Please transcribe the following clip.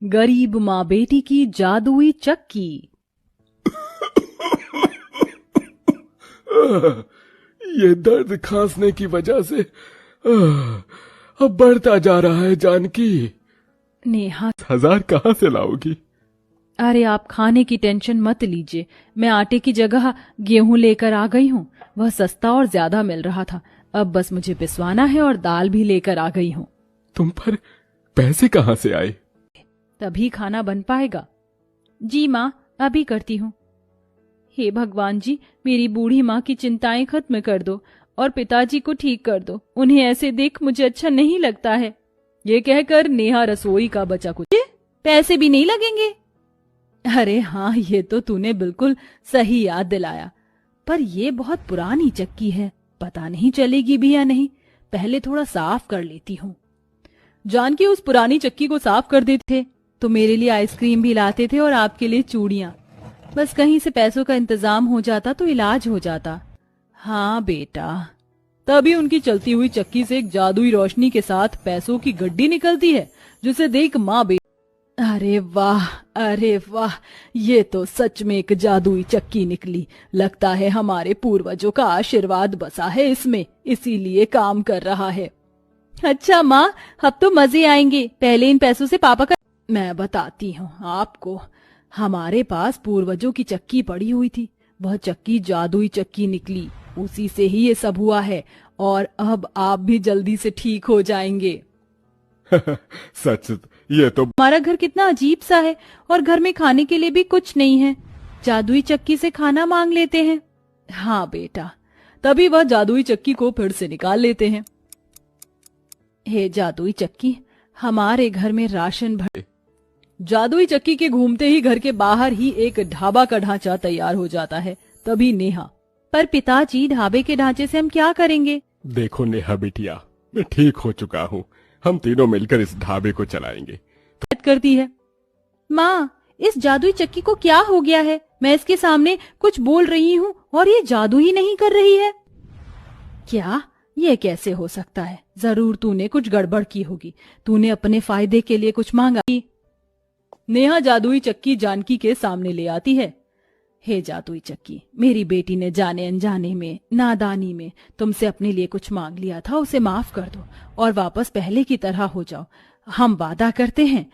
गरीब माँ बेटी की जादुई चक्की। ये दर्द खांसने की वजह से अब बढ़ता जा रहा है जानकी। नेहा, 1000 कहाँ से लाओगी? अरे आप खाने की टेंशन मत लीजिए, मैं आटे की जगह गेहूं लेकर आ गई हूँ। वह सस्ता और ज्यादा मिल रहा था, अब बस मुझे पिसवाना है और दाल भी लेकर आ गई हूँ। तुम पर पैसे कहाँ से आए? तभी खाना बन पाएगा। जी माँ, अभी करती हूँ। हे भगवान जी, मेरी बूढ़ी माँ की चिंताएं खत्म कर दो और पिताजी को ठीक कर दो। उन्हें ऐसे देख मुझे अच्छा नहीं लगता है। ये कहकर नेहा रसोई का बचा कुछ, पैसे भी नहीं लगेंगे। अरे हाँ, ये तो तूने बिल्कुल सही याद दिलाया, पर ये बहुत पुरानी चक्की है, पता नहीं चलेगी भी या नहीं। पहले थोड़ा साफ कर लेती हूँ। जानकी उस पुरानी चक्की को साफ कर देते थे तो मेरे लिए आइसक्रीम भी लाते थे और आपके लिए चूड़ियां। बस कहीं से पैसों का इंतजाम हो जाता तो इलाज हो जाता। हाँ बेटा। तभी उनकी चलती हुई चक्की से एक जादुई रोशनी के साथ पैसों की गड्डी निकलती है, जिसे देख माँ बेटी, अरे वाह, अरे वाह, ये तो सच में एक जादुई चक्की निकली। लगता है हमारे पूर्वजों का आशीर्वाद बसा है इसमें, इसीलिए काम कर रहा है। अच्छा माँ, अब तो मजे आएंगे। पहले इन पैसों से पापा का, मैं बताती हूँ आपको। हमारे पास पूर्वजों की चक्की पड़ी हुई थी, वह चक्की जादुई चक्की निकली, उसी से ही ये सब हुआ है। और अब आप भी जल्दी से ठीक हो जाएंगे। सच, ये तो हमारा घर कितना अजीब सा है और घर में खाने के लिए भी कुछ नहीं है। जादुई चक्की से खाना मांग लेते हैं। हाँ बेटा। तभी वह जादुई चक्की को फिर से निकाल लेते हैं। हे जादुई चक्की, हमारे घर में राशन भर। जादुई चक्की के घूमते ही घर के बाहर ही एक ढाबा का ढांचा तैयार हो जाता है। तभी नेहा, पर पिताजी, ढाबे के ढांचे से हम क्या करेंगे? देखो नेहा बिटिया, मैं ठीक हो चुका हूँ, हम तीनों मिलकर इस ढाबे को चलाएंगे। करती है। माँ, इस जादुई चक्की को क्या हो गया है? मैं इसके सामने कुछ बोल रही हूँ और ये जादू ही नहीं कर रही है। क्या? ये कैसे हो सकता है? जरूर तूने कुछ गड़बड़ की होगी। तूने अपने फायदे के लिए कुछ मांगा। नेहा जादुई चक्की जानकी के सामने ले आती है। हे जादुई चक्की, मेरी बेटी ने जाने अनजाने में, नादानी में तुमसे अपने लिए कुछ मांग लिया था, उसे माफ कर दो और वापस पहले की तरह हो जाओ। हम वादा करते हैं